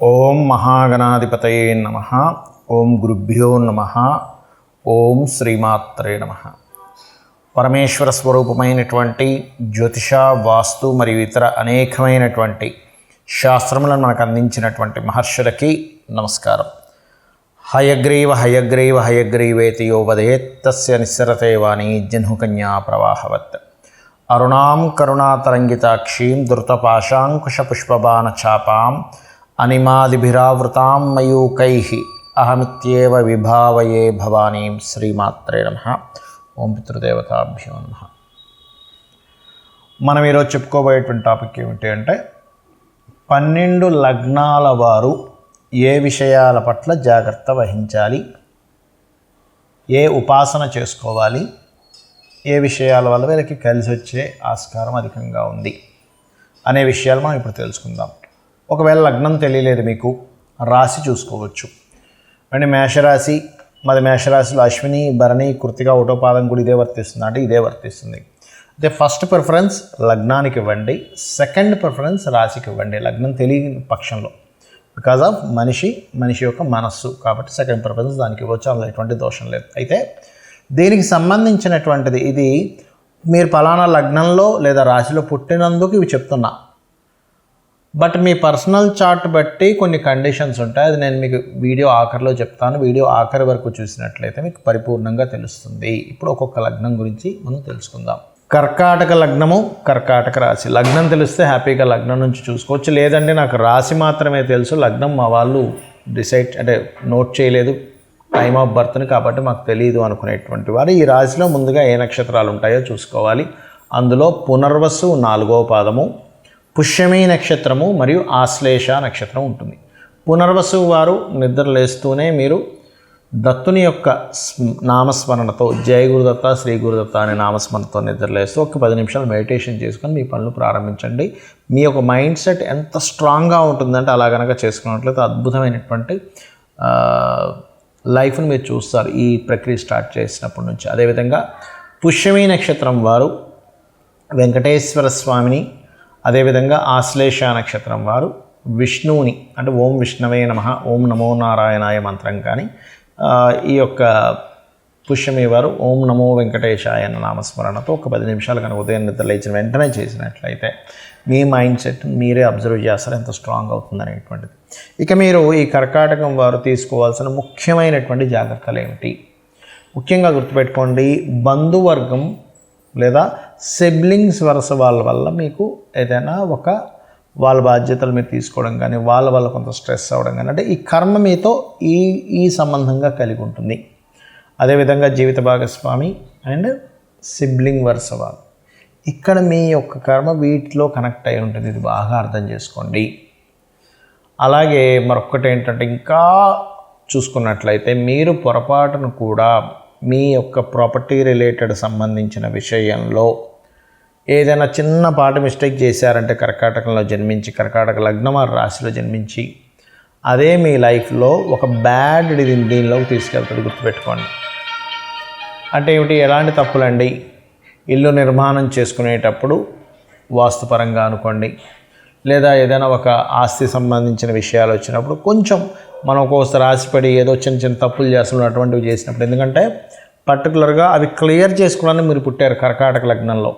ఓం మహాగణాధిపతయే నమః. ఓం గురుభ్యో నమః. ఓం శ్రీమాత్రే నమః. పరమేశ్వర స్వరూపమైనటువంటి జ్యోతిష, వాస్తు మరియు ఇతర అనేకమైనటువంటి శాస్త్రములను మనకు అందించినటువంటి మహర్షులకి నమస్కారం. హయగ్రీవ హయగ్రీవ హయగ్రీవేతి యో వదేత్ తస్య నిస్సరతే వాణి జహ్నుకన్యా ప్రవాహవత్. అరుణాం కరుణాతరంగితాక్షీం ధృతపాశాంకుశపుష్పబాణచాపాం అనిమాదిభిరావృతాం మయూకైః అహమిత్యేవ విభావయే భవానీం. శ్రీమాత్రే నమః. ఓం పితృదేవతాభ్యో నమః. మనం ఈరోజు చెప్పుకోబోయేటువంటి టాపిక్ ఏమిటి అంటే 12 లగ్నాల వారు ఏ విషయాల పట్ల జాగ్రత్త వహించాలి, ఏ ఉపాసన చేసుకోవాలి, ఏ విషయాల వల్ల వీళ్ళకి కలిసి వచ్చే ఆస్కారం అధికంగా ఉంది అనే విషయాలు మనం ఇప్పుడు తెలుసుకుందాం. ఒకవేళ లగ్నం తెలియలేదు మీకు, రాశి చూసుకోవచ్చు. అంటే మేషరాశి, మాది మేషరాశిలో అశ్విని, భరణి, కృత్తిక, ఒకటో పాదం కూడా ఇదే వర్తిస్తుంది అంటే ఇదే వర్తిస్తుంది. అయితే ఫస్ట్ ప్రిఫరెన్స్ లగ్నానికి ఇవ్వండి, సెకండ్ ప్రిఫరెన్స్ రాశికి ఇవ్వండి లగ్నం తెలియని పక్షంలో. బికాజ్ ఆఫ్ మనిషి యొక్క మనస్సు కాబట్టి సెకండ్ ప్రిఫరెన్స్ దానికి ఇవ్వచ్చు, అందులో ఎటువంటి దోషం లేదు. అయితే దీనికి సంబంధించినటువంటిది ఇది మీరు పలానా లగ్నంలో లేదా రాశిలో పుట్టినందుకు ఇవి చెప్తున్నా. బట్ మీ పర్సనల్ చార్ట్ బట్టి కొన్ని కండిషన్స్ ఉంటాయి, అది నేను మీకు వీడియో ఆఖరిలో చెప్తాను. వీడియో ఆఖరి వరకు చూసినట్లయితే మీకు పరిపూర్ణంగా తెలుస్తుంది. ఇప్పుడు ఒక్కొక్క లగ్నం గురించి మనం తెలుసుకుందాం. కర్కాటక లగ్నము, కర్కాటక రాశి. లగ్నం తెలిస్తే హ్యాపీగా లగ్నం నుంచి చూసుకోవచ్చు. లేదంటే నాకు రాశి మాత్రమే తెలుసు, లగ్నం మా వాళ్ళు డిసైడ్ అంటే నోట్ చేయలేదు టైమ్ ఆఫ్ బర్త్ని కాబట్టి మాకు తెలియదు అనుకునేటువంటి వారు ఈ రాశిలో ముందుగా ఏ నక్షత్రాలు ఉంటాయో చూసుకోవాలి. అందులో పునర్వసు 4వ పాదము, పుష్యమి నక్షత్రము మరియు ఆశ్లేష నక్షత్రం ఉంటుంది. పునర్వసు వారు నిద్ర లేస్తూనే మీరు దత్తుని యొక్క నామస్మరణతో జయ గురుదత్త, శ్రీ గురుదత్త అనే నామస్మరణతో నిద్రలేస్తూ ఒక 10 నిమిషాలు మెడిటేషన్ చేసుకొని మీ పనులు ప్రారంభించండి. మీ యొక్క మైండ్ సెట్ ఎంత స్ట్రాంగ్గా ఉంటుందంటే అలా కనుక చేసుకున్నట్లయితే అద్భుతమైనటువంటి లైఫ్ని మీరు చూస్తారు ఈ ప్రక్రియ స్టార్ట్ చేసినప్పటి నుంచి. అదేవిధంగా పుష్యమి నక్షత్రం వారు వెంకటేశ్వర స్వామిని, అదేవిధంగా ఆశ్లేష నక్షత్రం వారు విష్ణువుని అంటే ఓం విష్ణవే నమః, ఓం నమో నారాయణాయ మంత్రం కానీ, ఈ యొక్క పుష్యమి వారు ఓం నమో వెంకటేశాయ అన్న నామస్మరణతో ఒక 10 నిమిషాలు కనుక ఉదయం నిద్ర లేచిన వెంటనే చేసినట్లయితే మీ మైండ్ సెట్ మీరే అబ్జర్వ్ చేస్తారు ఎంత స్ట్రాంగ్ అవుతుంది అనేటువంటిది. ఇక మీరు ఈ కర్కాటకం వారు తీసుకోవాల్సిన ముఖ్యమైనటువంటి జాగ్రత్తలు ఏమిటి? ముఖ్యంగా గుర్తుపెట్టుకోండి, బంధువర్గం లేదా సిబ్లింగ్స్ వరుస వాళ్ళ వల్ల మీకు ఏదైనా వాళ్ళ బాధ్యతలు మీరు తీసుకోవడం కానీ, వాళ్ళ వల్ల కొంత స్ట్రెస్ అవ్వడం కానీ, అంటే ఈ కర్మ మీతో ఈ సంబంధంగా కలిగి ఉంటుంది. అదేవిధంగా జీవిత భాగస్వామి అండ్ సిబ్లింగ్ వరుస వాళ్ళు, ఇక్కడ మీ యొక్క కర్మ వీటిలో కనెక్ట్ అయి ఉంటుంది. ఇది బాగా అర్థం చేసుకోండి. అలాగే మరొకటి ఏంటంటే ఇంకా చూసుకున్నట్లయితే మీరు పొరపాటును కూడా మీ యొక్క ప్రాపర్టీ రిలేటెడ్ సంబంధించిన విషయంలో ఏదైనా చిన్నపాటి మిస్టేక్ చేశారంటే కర్కాటకంలో జన్మించి, కర్కాటక లగ్నం ఆ రాశిలో జన్మించి, అదే మీ లైఫ్లో ఒక బ్యాడ్ దీనిలోకి తీసుకెళ్తుంది. గుర్తుపెట్టుకోండి. అంటే ఏమిటి? ఎలాంటి తప్పులండి? ఇల్లు నిర్మాణం చేసుకునేటప్పుడు వాస్తుపరంగా అనుకోండి, లేదా ఏదైనా ఒక ఆస్తి సంబంధించిన విషయాలు వచ్చినప్పుడు కొంచెం మనం ఒక్కోసారి రాసిపడి ఏదో చిన్న తప్పులు చేస్తున్న అటువంటివి చేసినప్పుడు, ఎందుకంటే పర్టికులర్గా అవి క్లియర్ చేసుకోవడానికి మీరు పుట్టారు కర్కాటక లగ్నంలో.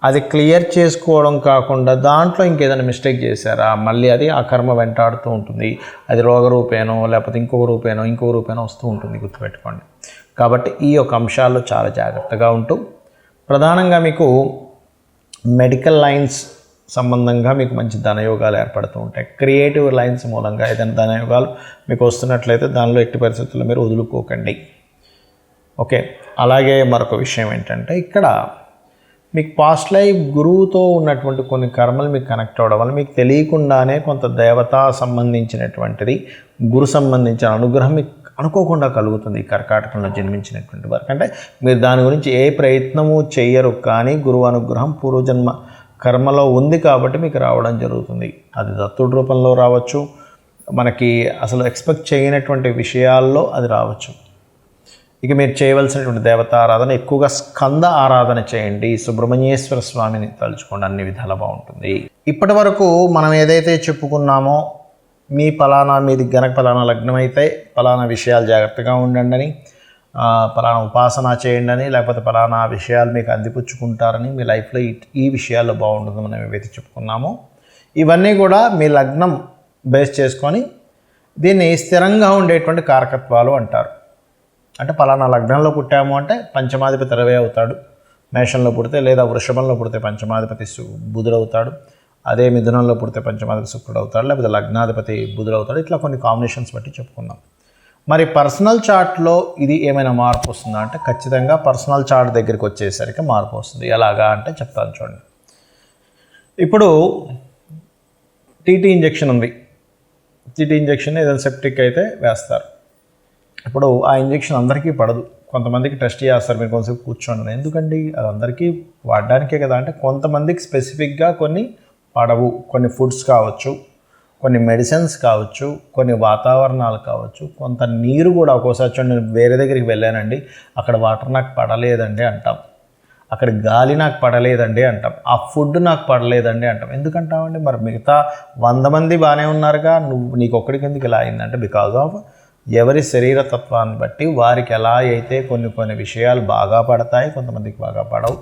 అది క్లియర్ చేసుకోవడం కాకుండా దాంట్లో ఇంకేదైనా మిస్టేక్ చేశారా, మళ్ళీ అది ఆ కర్మ వెంటాడుతూ ఉంటుంది. అది రోగరూపేనో లేకపోతే ఇంకొక రూపేనో వస్తూ ఉంటుంది. గుర్తుపెట్టుకోండి. కాబట్టి ఈ యొక్క అంశాల్లో చాలా జాగ్రత్తగా ఉంటూ, ప్రధానంగా మీకు మెడికల్ లైన్స్ సంబంధంగా మీకు మంచి ధనయోగాలు ఏర్పడుతూ ఉంటాయి. క్రియేటివ్ లైన్స్ మూలంగా ఏదైనా ధనయోగాలు మీకు వస్తున్నట్లయితే దానిలో ఎట్టి పరిస్థితుల్లో మీరు వదులుకోకండి. ఓకే. అలాగే మరొక విషయం ఏంటంటే, ఇక్కడ మీకు పాస్ట్ లైఫ్ గురువుతో ఉన్నటువంటి కొన్ని కర్మలు మీకు కనెక్ట్ అవ్వడం వల్ల మీకు తెలియకుండానే కొంత దేవతా సంబంధించినటువంటిది, గురు సంబంధించిన అనుగ్రహం మీకు అనుకోకుండా కలుగుతుంది ఈ కర్కాటకంలో జన్మించినటువంటి వారికి. అంటే మీరు దాని గురించి ఏ ప్రయత్నము చేయరు, కానీ గురువు అనుగ్రహం పూర్వజన్మ కర్మలో ఉంది కాబట్టి మీకు రావడం జరుగుతుంది. అది దత్తుడి రూపంలో రావచ్చు, మనకి అసలు ఎక్స్పెక్ట్ చేయనటువంటి విషయాల్లో అది రావచ్చు. ఇక మీరు చేయవలసినటువంటి దేవతారాధన ఎక్కువగా స్కంద ఆరాధన చేయండి. సుబ్రహ్మణ్యేశ్వర స్వామిని తలుచుకోండి, అన్ని విధాలా బాగుంటుంది. ఇప్పటి వరకు మనం ఏదైతే చెప్పుకున్నామో మీది గనక పలానా లగ్నం అయితే పలానా విషయాలు జాగ్రత్తగా ఉండండి అని, పలానా ఉపాసన చేయండి అని, లేకపోతే పలానా విషయాలు మీకు అందిపుచ్చుకుంటారని, మీ లైఫ్లో ఈ విషయాల్లో బాగుంటుందని మనం ఏవైతే చెప్పుకున్నామో ఇవన్నీ కూడా మీ లగ్నం బేస్ చేసుకొని దీన్ని స్థిరంగా ఉండేటువంటి కారకత్వాలు అంటారు. అంటే పలానా లగ్నంలో పుట్టాము అంటే పంచమాధిపతి రవి అవుతాడు మేషంలో పుడితే, లేదా వృషభంలో పుడితే పంచమాధిపతి బుధుడు అవుతాడు, అదే మిథునంలో పుడితే పంచమాధిపతి శుక్రుడు అవుతాడు, లేకపోతే లగ్నాధిపతి బుధుడు అవుతాడు. ఇట్లా కొన్ని కాంబినేషన్స్ బట్టి చెప్పుకున్నాం. మరి పర్సనల్ చార్ట్లో ఇది ఏమైనా మార్పు వస్తుందా అంటే ఖచ్చితంగా పర్సనల్ చార్ట్ దగ్గరికి వచ్చేసరికి మార్పు వస్తుంది. ఎలాగా అంటే చెప్తాను చూడండి. ఇప్పుడు టీటీ ఇంజెక్షన్ ఉంది. టీటీ ఇంజెక్షన్ ఏదైనా సెప్టిక్ అయితే వేస్తారు. ఇప్పుడు ఆ ఇంజెక్షన్ అందరికీ పడదు, కొంతమందికి టెస్ట్ చేస్తారు. మీరు కొంచెంసేపు కూర్చోండి. ఎందుకండి అది అందరికీ వాడడానికే కదా అంటే కొంతమందికి స్పెసిఫిక్గా కొన్ని పడవు. కొన్ని ఫుడ్స్ కావచ్చు, కొన్ని మెడిసిన్స్ కావచ్చు, కొన్ని వాతావరణాలు కావచ్చు, కొంత నీరు కూడా. ఒక్కోసారి చూడండి, నేను వేరే దగ్గరికి వెళ్ళానండి, అక్కడ వాటర్ నాకు పడలేదండి అంటాం, అక్కడ గాలి నాకు పడలేదండి అంటాం, ఆ ఫుడ్ నాకు పడలేదండి అంటాం. ఎందుకంటామండి? మరి మిగతా 100 మంది బాగానే ఉన్నారుగా, నీకు ఒక్కడికి ఎందుకు ఇలా అయిందంటే బికాజ్ ఆఫ్ ఎవరి శరీర తత్వాన్ని బట్టి వారికి ఎలా అయితే కొన్ని విషయాలు బాగా పడతాయి, కొంతమందికి బాగా పడవు.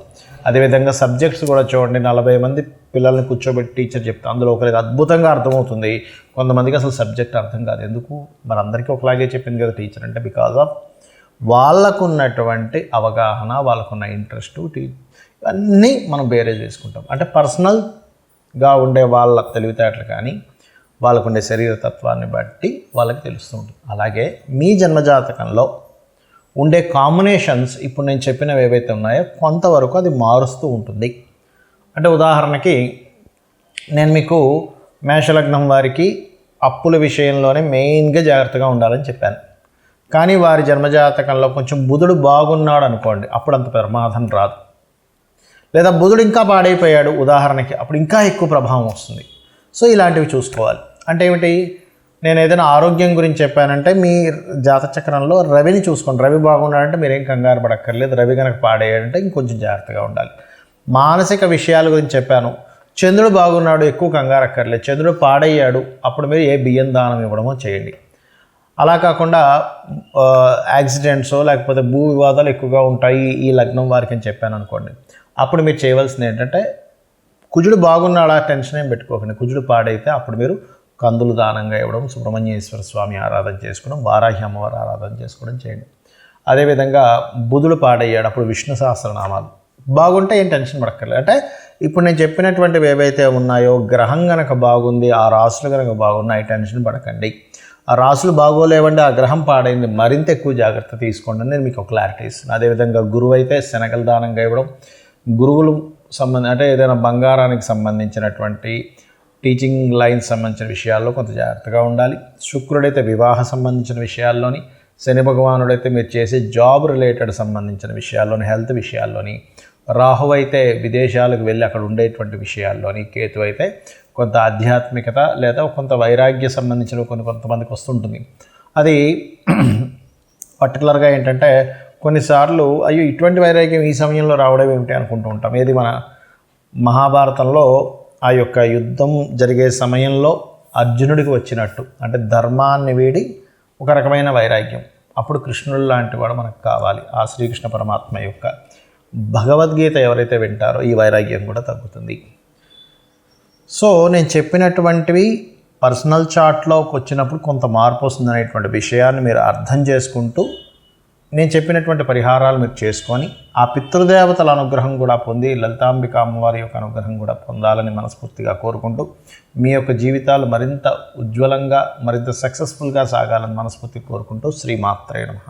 అదేవిధంగా సబ్జెక్ట్స్ కూడా చూడండి, 40 మంది పిల్లల్ని కూర్చోబెట్టి టీచర్ చెప్తా, అందులో ఒకరికి అద్భుతంగా అర్థమవుతుంది, కొంతమందికి అసలు సబ్జెక్ట్ అర్థం కాదు. ఎందుకు? మరి అందరికీ ఒకలాగే చెప్పింది కదా టీచర్ అంటే బికాజ్ ఆఫ్ వాళ్ళకున్నటువంటి అవగాహన, వాళ్ళకున్న ఇంట్రెస్ట్, ఇవన్నీ మనం బేరేజ్ చేసుకుంటాం. అంటే పర్సనల్గా ఉండే వాళ్ళ తెలివితేటలు కానీ వాళ్ళకుండే శరీర తత్వాన్ని బట్టి వాళ్ళకి తెలుస్తూ ఉంటుంది. అలాగే మీ జన్మజాతకంలో ఉండే కాంబినేషన్స్ ఇప్పుడు నేను చెప్పినవి ఏవైతే ఉన్నాయో కొంతవరకు అది మారుస్తూ ఉంటుంది. అంటే ఉదాహరణకి నేను మీకు మేషలగ్నం వారికి అప్పుల విషయంలోనే మెయిన్గా జాగ్రత్తగా ఉండాలని చెప్పాను. కానీ వారి జన్మజాతకంలో కొంచెం బుధుడు బాగున్నాడు అనుకోండి, అప్పుడు అంత ప్రమాదం రాదు. లేదా బుధుడు ఇంకా పాడైపోయాడు ఉదాహరణకి, అప్పుడు ఇంకా ఎక్కువ ప్రభావం వస్తుంది. సో ఇలాంటివి చూసుకోవాలి. అంటే ఏమిటి? నేను ఏదైనా ఆరోగ్యం గురించి చెప్పానంటే మీ జాతచక్రంలో రవిని చూసుకోండి. రవి బాగున్నాడంటే మీరేం కంగారు పడక్కర్లేదు. రవి కనుక పాడేయాడంటే ఇంకొంచెం జాగ్రత్తగా ఉండాలి. మానసిక విషయాల గురించి చెప్పాను, చంద్రుడు బాగున్నాడు, ఎక్కువ కంగారు అక్కర్లేదు. చంద్రుడు పాడయ్యాడు, అప్పుడు మీరు ఏ బియ్యం దానం ఇవ్వడమో చేయండి. అలా కాకుండా యాక్సిడెంట్స్ లేకపోతే భూ వివాదాలు ఎక్కువగా ఉంటాయి ఈ లగ్నం వారికి అని చెప్పాను అనుకోండి, అప్పుడు మీరు చేయవలసింది ఏంటంటే కుజుడు బాగున్నాడా టెన్షన్ ఏం పెట్టుకోకండి. కుజుడు పాడైతే అప్పుడు మీరు కందులు దానంగా ఇవ్వడం, సుబ్రహ్మణ్యేశ్వర స్వామి ఆరాధన చేసుకోవడం, వారాహి అమ్మవారి ఆరాధన చేసుకోవడం చేయండి. అదేవిధంగా బుధుడు పాడయ్యాడు, అప్పుడు విష్ణు సహస్రనామాలు బాగుంటే ఏం టెన్షన్ పడక్కర్లేదు. అంటే ఇప్పుడు నేను చెప్పినటువంటివి ఏవైతే ఉన్నాయో గ్రహం కనుక బాగుంది, ఆ రాశులు కనుక బాగున్నాయి, టెన్షన్ పడకండి. ఆ రాశులు బాగోలేవండి, ఆ గ్రహం పాడైంది, మరింత ఎక్కువ జాగ్రత్త తీసుకోండి. నేను మీకు ఒక క్లారిటీ ఇస్తున్నాను. అదేవిధంగా గురువు అయితే శనగలు దానంగా ఇవ్వడం, గురువులు అంటే ఏదైనా బంగారానికి సంబంధించినటువంటి టీచింగ్ లైన్స్ సంబంధించిన విషయాల్లో కొంత జాగ్రత్తగా ఉండాలి. శుక్రుడైతే వివాహ సంబంధించిన విషయాల్లోని, శని భగవానుడైతే మీరు చేసే జాబ్ రిలేటెడ్ సంబంధించిన విషయాల్లోని, హెల్త్ విషయాల్లోని, రాహు అయితే విదేశాలకు వెళ్ళి అక్కడ ఉండేటువంటి విషయాల్లోని, కేతు అయితే కొంత ఆధ్యాత్మికత లేదా కొంత వైరాగ్య సంబంధించిన కొంతమందికి వస్తుంటుంది. అది పర్టికులర్గా ఏంటంటే కొన్నిసార్లు అయ్యో ఇటువంటి వైరాగ్యం ఈ సమయంలో రావడం ఏమిటి అనుకుంటూ ఉంటాం. ఏది మన మహాభారతంలో ఆ యొక్క యుద్ధం జరిగే సమయంలో అర్జునుడికి వచ్చినట్టు, అంటే ధర్మాన్ని వీడి ఒక రకమైన వైరాగ్యం. అప్పుడు కృష్ణుడు లాంటి వాడు మనకు కావాలి. ఆ శ్రీకృష్ణ పరమాత్మ యొక్క భగవద్గీత ఎవరైతే వింటారో ఈ వైరాగ్యం కూడా తగ్గుతుంది. సో నేను చెప్పినటువంటివి పర్సనల్ చార్ట్లోకి వచ్చినప్పుడు కొంత మార్పు వస్తుంది అనేటువంటి విషయాన్ని మీరు అర్థం చేసుకుంటూ నేను చెప్పినటువంటి పరిహారాలు మీరు చేసుకొని ఆ పితృదేవతల అనుగ్రహం కూడా పొంది లలితాంబిక అమ్మవారి యొక్క అనుగ్రహం కూడా పొందాలని మనస్ఫూర్తిగా కోరుకుంటూ మీ యొక్క జీవితాలు మరింత ఉజ్వలంగా మరింత సక్సెస్ఫుల్గా సాగాలని మనస్ఫూర్తిగా కోరుకుంటూ శ్రీమాత్రే నమః.